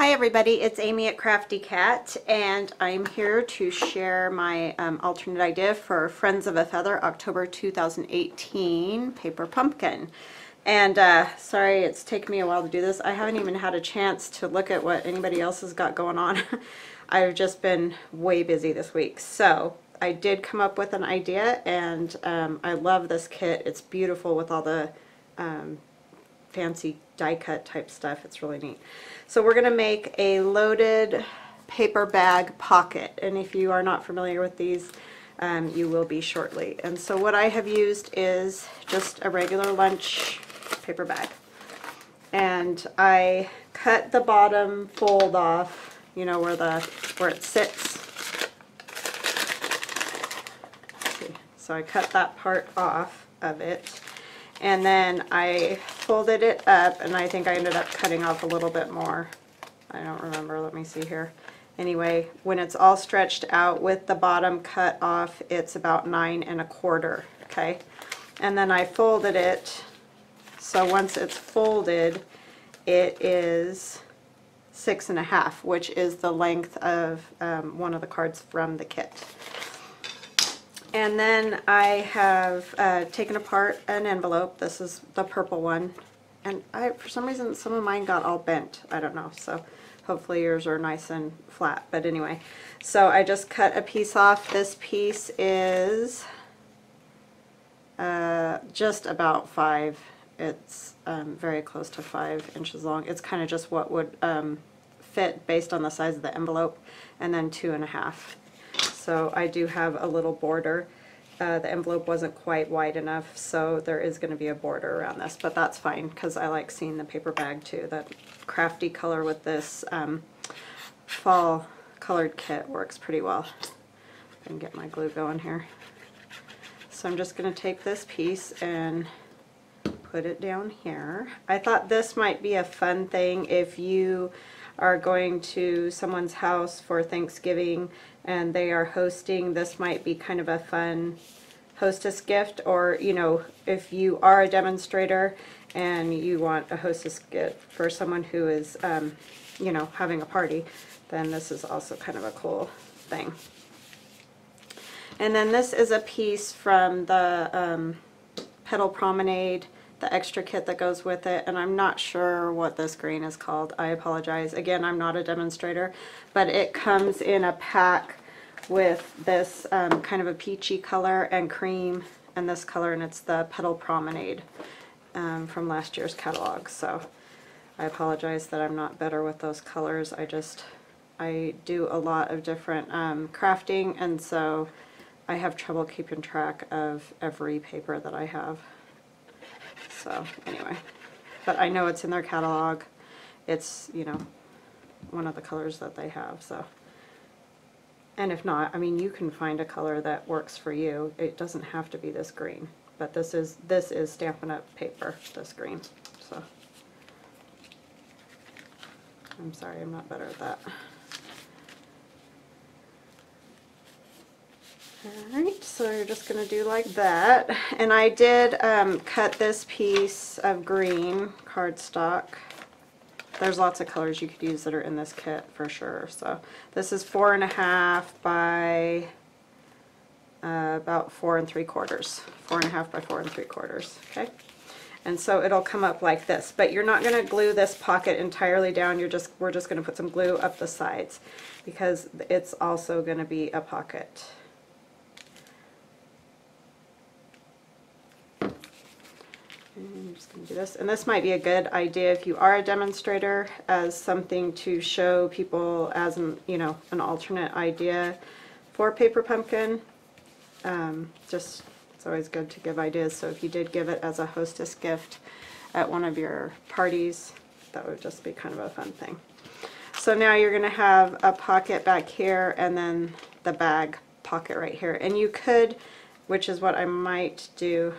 Hi everybody, it's Amy at Crafty Cat, and I'm here to share my alternate idea for Friends of a Feather October 2018 Paper Pumpkin. And sorry it's taken me a while to do this. I haven't even had a chance to look at what anybody else has got going on. I've just been way busy this week. So I did come up with an idea, and I love this kit. It's beautiful with all the fancy die cut type stuff. It's really neat. So we're going to make a loaded paper bag pocket, and if you are not familiar with these, you will be shortly. And so what I have used is just a regular lunch paper bag, and I cut the bottom fold off, you know, where it sits. See, so I cut that part off of it. And then I folded it up, and I think I ended up cutting off a little bit more. I don't remember, let me see here. Anyway, when it's all stretched out with the bottom cut off, it's about 9 1/4, okay? And then I folded it, so once it's folded, it is 6 1/2, which is the length of one of the cards from the kit. And then I have taken apart an envelope. This is the purple one. And for some reason, some of mine got all bent. I don't know. So hopefully yours are nice and flat. But anyway, so I just cut a piece off. This piece is just about 5. It's very close to 5 inches long. It's kind of just what would fit based on the size of the envelope. And then 2 1/2. So I do have a little border. The envelope wasn't quite wide enough, so there is going to be a border around this, but that's fine because I like seeing the paper bag too. That crafty color with this fall colored kit works pretty well. I can get my glue going here. So I'm just going to take this piece and put it down here. I thought this might be a fun thing if you are going to someone's house for Thanksgiving and they are hosting. This might be kind of a fun hostess gift, or you know, if you are a demonstrator and you want a hostess gift for someone who is you know, having a party, then this is also kind of a cool thing. And then this is a piece from the Petal Promenade, the extra kit that goes with it, and I'm not sure what this green is called. I apologize. Again, I'm not a demonstrator, but it comes in a pack with this kind of a peachy color and cream and this color, and it's the Petal Promenade from last year's catalog. So I apologize that I'm not better with those colors. I do a lot of different crafting, and so I have trouble keeping track of every paper that I have. So anyway, but I know it's in their catalog. It's, you know, one of the colors that they have. So, and if not, I mean, you can find a color that works for you. It doesn't have to be this green, but this is Stampin' Up paper, this green. So I'm sorry, I'm not better at that. Alright, so you're just going to do like that. And I did cut this piece of green cardstock. There's lots of colors you could use that are in this kit for sure. So this is 4 1/2 by about 4 3/4. 4 1/2 by 4 3/4. Okay, and so it'll come up like this. But you're not going to glue this pocket entirely down. We're just going to put some glue up the sides because it's also going to be a pocket. I'm just going to do this, and this might be a good idea if you are a demonstrator, as something to show people as an, you know, an alternate idea for Paper Pumpkin. Just, it's always good to give ideas, so if you did give it as a hostess gift at one of your parties, that would just be kind of a fun thing. So now you're going to have a pocket back here and then the bag pocket right here, and you could, which is what I might do,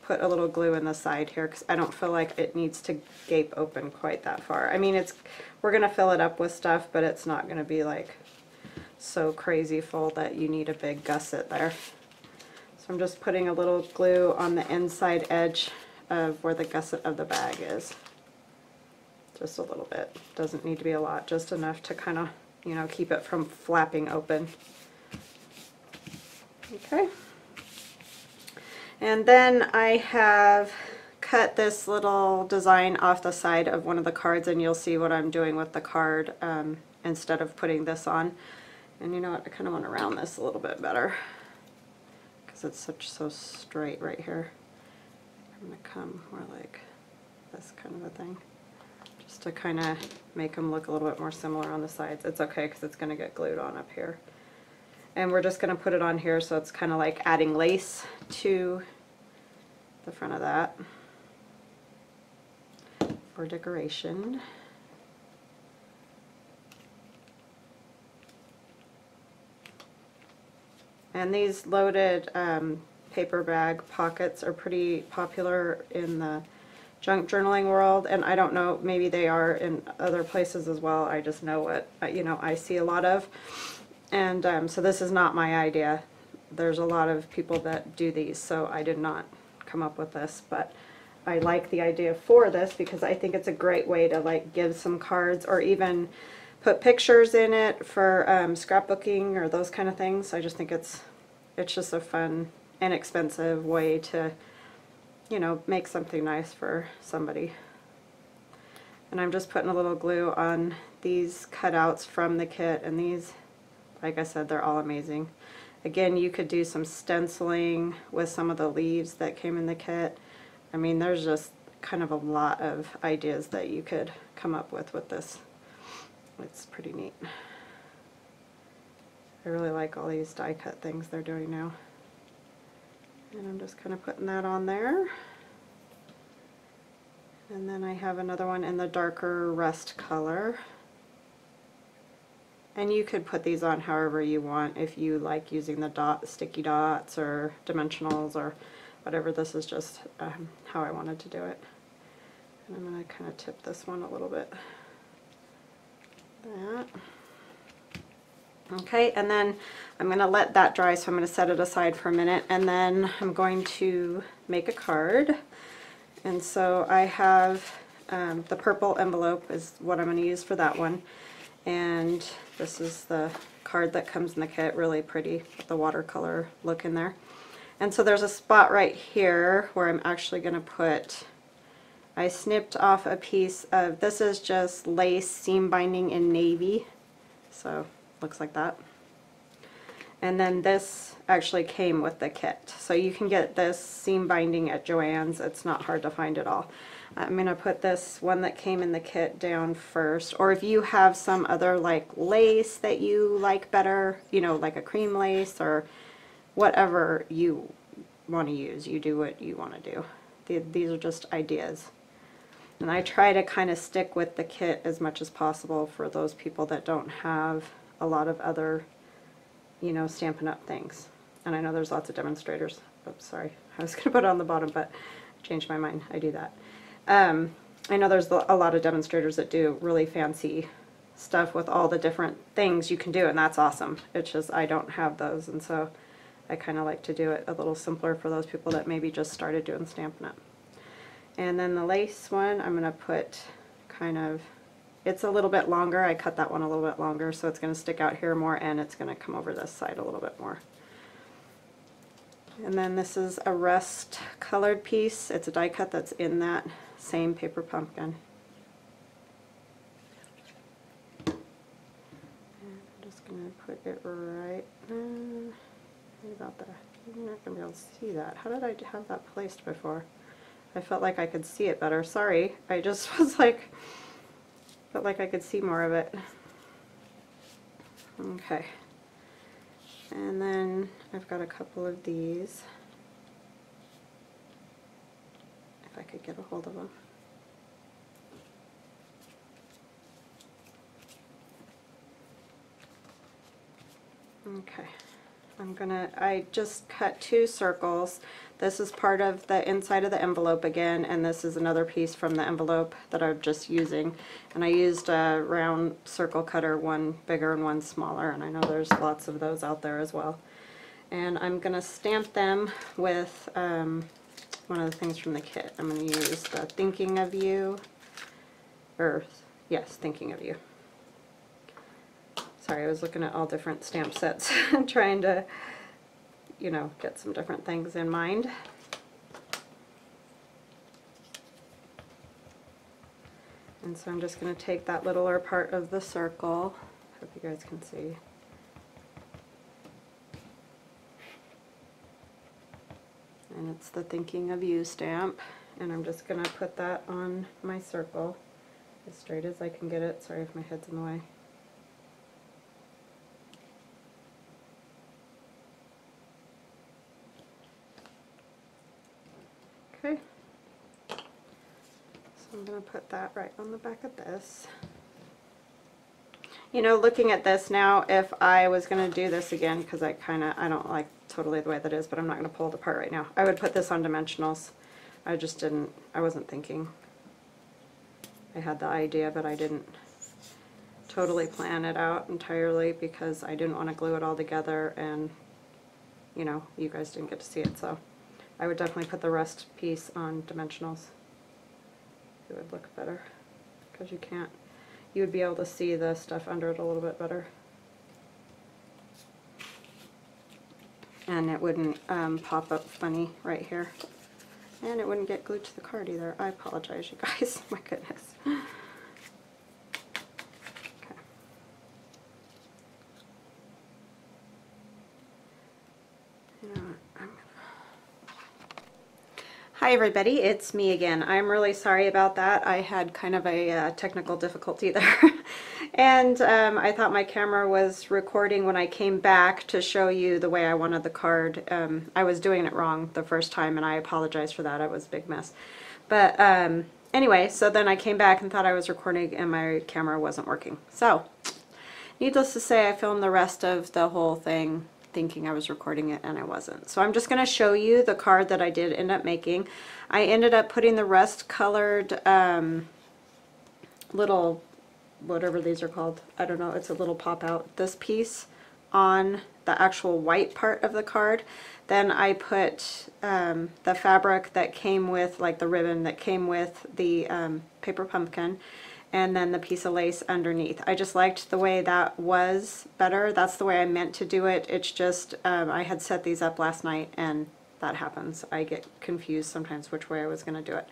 put a little glue in the side here because I don't feel like it needs to gape open quite that far. I mean, we're going to fill it up with stuff, but it's not going to be like so crazy full that you need a big gusset there. So I'm just putting a little glue on the inside edge of where the gusset of the bag is. just a little bit. Doesn't need to be a lot, just enough to kind of, you know, keep it from flapping open. Okay. And then I have cut this little design off the side of one of the cards, and you'll see what I'm doing with the card instead of putting this on. And you know what, I kind of want to round this a little bit better because it's so straight right here. I'm going to come more like this kind of a thing, just to kind of make them look a little bit more similar on the sides. It's okay because it's going to get glued on up here. And we're just going to put it on here so it's kind of like adding lace to the front of that for decoration. And these loaded paper bag pockets are pretty popular in the junk journaling world, and I don't know, maybe they are in other places as well. I just know what, you know, I see a lot of. And so this is not my idea. There's a lot of people that do these, so I did not come up with this, but I like the idea for this because I think it's a great way to like give some cards or even put pictures in it for scrapbooking or those kind of things. I just think it's just a fun, inexpensive way to, you know, make something nice for somebody. And I'm just putting a little glue on these cutouts from the kit, and these, like I said, they're all amazing. Again, you could do some stenciling with some of the leaves that came in the kit. I mean, there's just kind of a lot of ideas that you could come up with this. It's pretty neat. I really like all these die cut things they're doing now. And I'm just kind of putting that on there. And then I have another one in the darker rust color. And you could put these on however you want, if you like using the sticky dots or dimensionals or whatever. This is just how I wanted to do it. And I'm going to kind of tip this one a little bit. That. Okay, and then I'm going to let that dry, so I'm going to set it aside for a minute, and then I'm going to make a card. And so I have the purple envelope is what I'm going to use for that one. And this is the card that comes in the kit, really pretty with the watercolor look in there. And so there's a spot right here where I'm actually going to put, I snipped off a piece of, this is just lace seam binding in navy, so looks like that. And then this actually came with the kit, so you can get this seam binding at Joann's. It's not hard to find at all. I'm going to put this one that came in the kit down first, or if you have some other like lace that you like better, you know, like a cream lace or whatever you want to use, you do what you want to do. These are just ideas. And I try to kind of stick with the kit as much as possible for those people that don't have a lot of other, you know, Stampin' Up things. And I know there's lots of demonstrators. Oops, sorry. I was going to put it on the bottom, but I changed my mind. I do that. I know there's a lot of demonstrators that do really fancy stuff with all the different things you can do, and that's awesome. It's just I don't have those, and so I kind of like to do it a little simpler for those people that maybe just started doing Stampin' Up. And then the lace one, I'm going to put kind of, it's a little bit longer. I cut that one a little bit longer, so it's going to stick out here more, and it's going to come over this side a little bit more. And then this is a rust colored piece. It's a die cut that's in that same paper pumpkin. And I'm just going to put it right about that. You're not going to be able to see that. How did I have that placed before? I felt like I could see it better. Sorry, I just was like, felt like I could see more of it. Okay. And then I've got a couple of these, if I could get a hold of them. Okay, I just cut 2 circles. This is part of the inside of the envelope again, and this is another piece from the envelope that I'm just using. And I used a round circle cutter, one bigger and one smaller, and I know there's lots of those out there as well. And I'm going to stamp them with one of the things from the kit. I'm going to use the Thinking of You or yes, thinking of you. Sorry, I was looking at all different stamp sets trying to, you know, get some different things in mind. And so I'm just going to take that littler part of the circle. Hope you guys can see. And it's the Thinking of You stamp. And I'm just going to put that on my circle as straight as I can get it. Sorry if my head's in the way. Okay. So I'm going to put that right on the back of this. You know, looking at this now, if I was going to do this again, because I don't like totally the way that is, but I'm not going to pull it apart right now. I would put this on dimensionals. I just didn't, I wasn't thinking. I had the idea, but I didn't totally plan it out entirely because I didn't want to glue it all together and, you know, you guys didn't get to see it, so I would definitely put the rest piece on dimensionals. It would look better because you would be able to see the stuff under it a little bit better. And it wouldn't pop up funny right here. And it wouldn't get glued to the card either. I apologize, you guys. My goodness. Okay. You know what? Hi everybody, it's me again. I'm really sorry about that. I had kind of a technical difficulty there. And I thought my camera was recording when I came back to show you the way I wanted the card. I was doing it wrong the first time and I apologize for that. It was a big mess. But anyway, so then I came back and thought I was recording and my camera wasn't working. So, needless to say, I filmed the rest of the whole thing thinking I was recording it and I wasn't. So I'm just going to show you the card that I did end up making. I ended up putting the rust colored little, whatever these are called, I don't know, it's a little pop out, this piece on the actual white part of the card. Then I put the fabric that came with, like the ribbon that came with the paper pumpkin, and then the piece of lace underneath. I just liked the way that was better. That's the way I meant to do it. It's just, I had set these up last night and that happens. I get confused sometimes which way I was going to do it.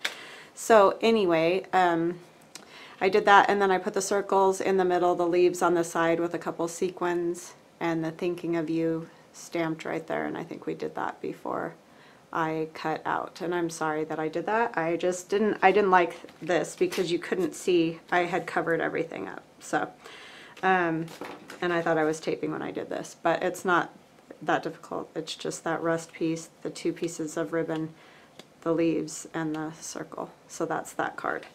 So anyway, I did that and then I put the circles in the middle, the leaves on the side with a couple sequins, and the Thinking of You stamped right there, and I think we did that before I cut out, and I'm sorry that I did that. I didn't like this because you couldn't see, I had covered everything up. So, and I thought I was taping when I did this, but it's not that difficult. It's just that rust piece, the two pieces of ribbon, the leaves, and the circle. So that's that card.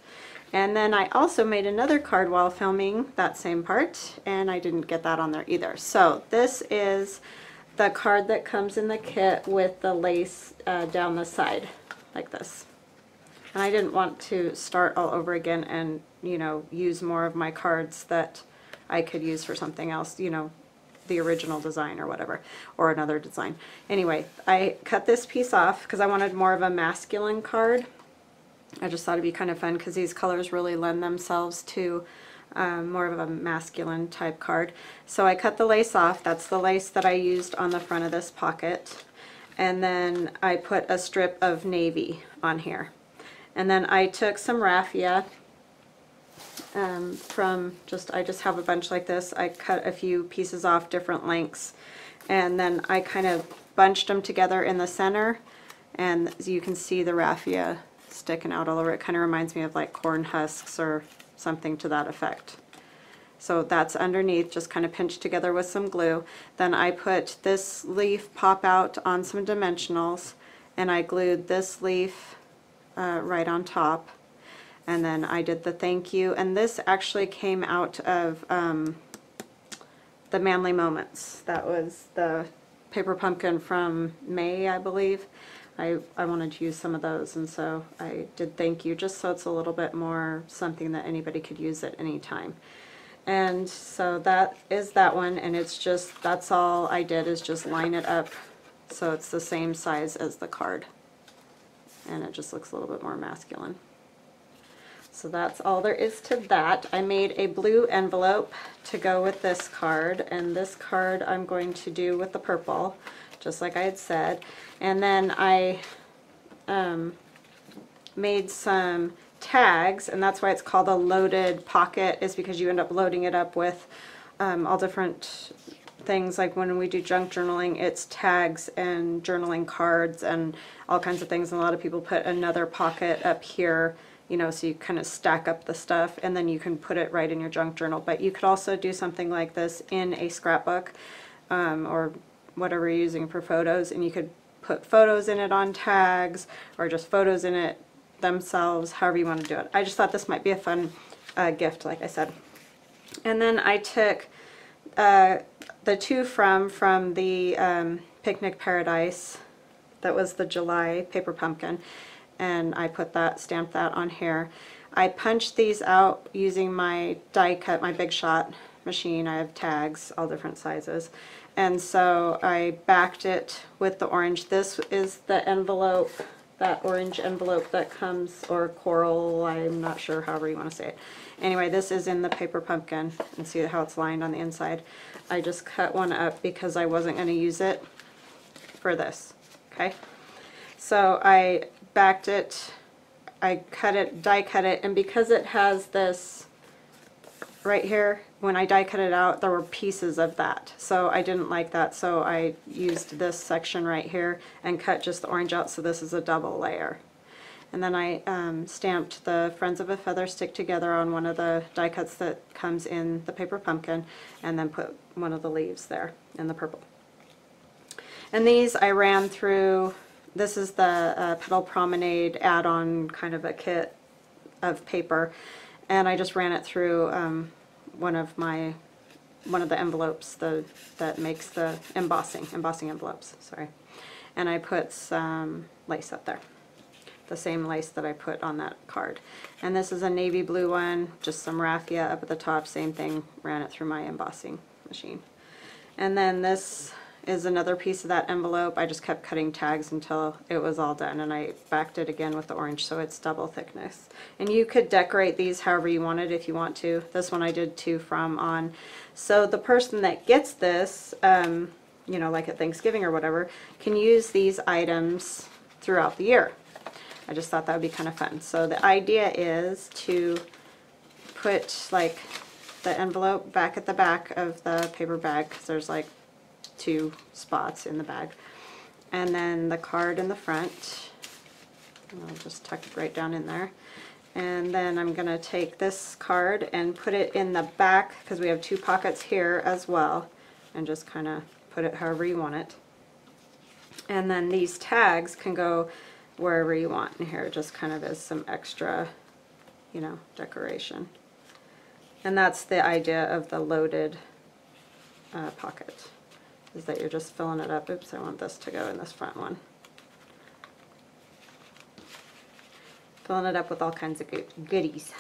And then I also made another card while filming that same part, and I didn't get that on there either. So this is the card that comes in the kit with the lace down the side, like this. And I didn't want to start all over again and, you know, use more of my cards that I could use for something else, you know, the original design or whatever, or another design. Anyway, I cut this piece off because I wanted more of a masculine card. I just thought it'd be kind of fun because these colors really lend themselves to more of a masculine type card. So I cut the lace off. That's the lace that I used on the front of this pocket. And then I put a strip of navy on here. And then I took some raffia from I just have a bunch like this. I cut a few pieces off different lengths. And then I kind of bunched them together in the center. And as you can see the raffia sticking out all over. It kind of reminds me of like corn husks or something to that effect. So that's underneath, just kind of pinched together with some glue. Then I put this leaf pop out on some dimensionals, and I glued this leaf right on top. And then I did the thank you, and this actually came out of the Manly Moments. That was the paper pumpkin from May, I believe. I wanted to use some of those, and so I did thank you, just so it's a little bit more something that anybody could use at any time. And so that is that one, and it's just, that's all I did is just line it up so it's the same size as the card. And it just looks a little bit more masculine. So that's all there is to that. I made a blue envelope to go with this card, and this card I'm going to do with the purple, just like I had said. And then I made some tags, and that's why it's called a loaded pocket, is because you end up loading it up with all different things. Like when we do junk journaling, it's tags and journaling cards and all kinds of things, and a lot of people put another pocket up here, you know, so you kind of stack up the stuff and then you can put it right in your junk journal. But you could also do something like this in a scrapbook or whatever you're using for photos, and you could put photos in it on tags or just photos in it themselves, however you want to do it. I just thought this might be a fun gift, like I said. And then I took the two from the Picnic Paradise, that was the July paper pumpkin, and I put that, stamped that on here. I punched these out using my die cut, my Big Shot machine. I have tags, all different sizes. And so I backed it with the orange. This is the envelope, that orange envelope that comes, or coral, I'm not sure, however you want to say it. Anyway, this is in the paper pumpkin, and see how it's lined on the inside. I just cut one up because I wasn't going to use it for this, okay? So I backed it, I cut it, die cut it, and because it has this right here, when I die cut it out, there were pieces of that. So I didn't like that, so I used this section right here and cut just the orange out, so this is a double layer. And then I stamped the Friends of a Feather Stick Together on one of the die cuts that comes in the paper pumpkin, and then put one of the leaves there in the purple. And these I ran through, this is the Petal Promenade add-on kind of a kit of paper, and I just ran it through one of the envelopes that makes the embossing envelopes, sorry. And I put some lace up there, the same lace that I put on that card. And this is a navy blue one, just some raffia up at the top, same thing, ran it through my embossing machine. And then this is another piece of that envelope. I just kept cutting tags until it was all done, and I backed it again with the orange, so it's double thickness. And you could decorate these however you wanted if you want to. This one I did two from on. So the person that gets this, you know, like at Thanksgiving or whatever, can use these items throughout the year. I just thought that would be kind of fun. So the idea is to put like the envelope back at the back of the paper bag, because there's like 2 spots in the bag, and then the card in the front, and I'll just tuck it right down in there. And then I'm going to take this card and put it in the back, because we have 2 pockets here as well, and just kind of put it however you want it. And then these tags can go wherever you want in here, just kind of as some extra, you know, decoration. And that's the idea of the loaded pocket, is that you're just filling it up. Oops, I want this to go in this front one. Filling it up with all kinds of goodies.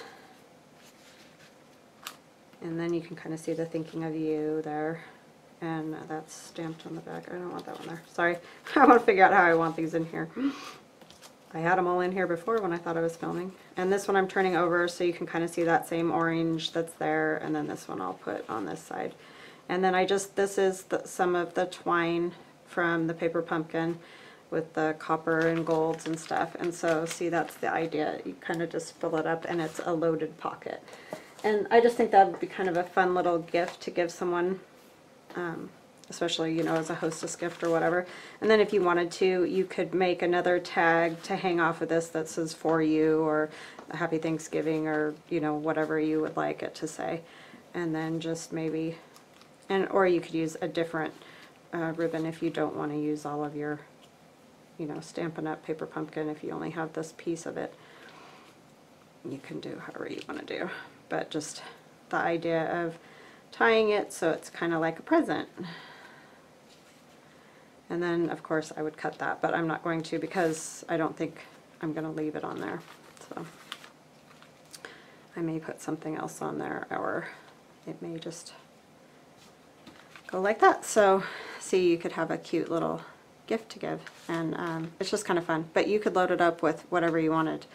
And then you can kind of see the thinking of you there. And that's stamped on the back. I don't want that one there. Sorry. I want to figure out how I want these in here. I had them all in here before when I thought I was filming. And this one I'm turning over so you can kind of see that same orange that's there. And then this one I'll put on this side. And then this is some of the twine from the paper pumpkin with the copper and golds and stuff. And so, see, that's the idea. You kind of just fill it up, and it's a loaded pocket. And I just think that would be kind of a fun little gift to give someone, especially, you know, as a hostess gift or whatever. And then if you wanted to, you could make another tag to hang off of this that says "for you" or "Happy Thanksgiving," or, you know, whatever you would like it to say. And then just maybe... or you could use a different ribbon if you don't want to use all of your, you know, Stampin' Up Paper Pumpkin. If you only have this piece of it, you can do however you want to do. But just the idea of tying it so it's kind of like a present. And then, of course, I would cut that, but I'm not going to, because I don't think I'm going to leave it on there. So I may put something else on there, or it may just go like that. So see, you could have a cute little gift to give, and it's just kind of fun. But you could load it up with whatever you wanted.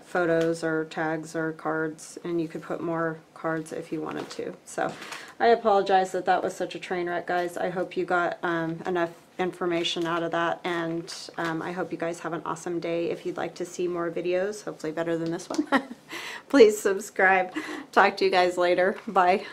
photos or tags or cards, and you could put more cards if you wanted to. So I apologize that that was such a train wreck, guys. I hope you got enough information out of that, and I hope you guys have an awesome day. If you'd like to see more videos, hopefully better than this one, please subscribe. Talk to you guys later. Bye.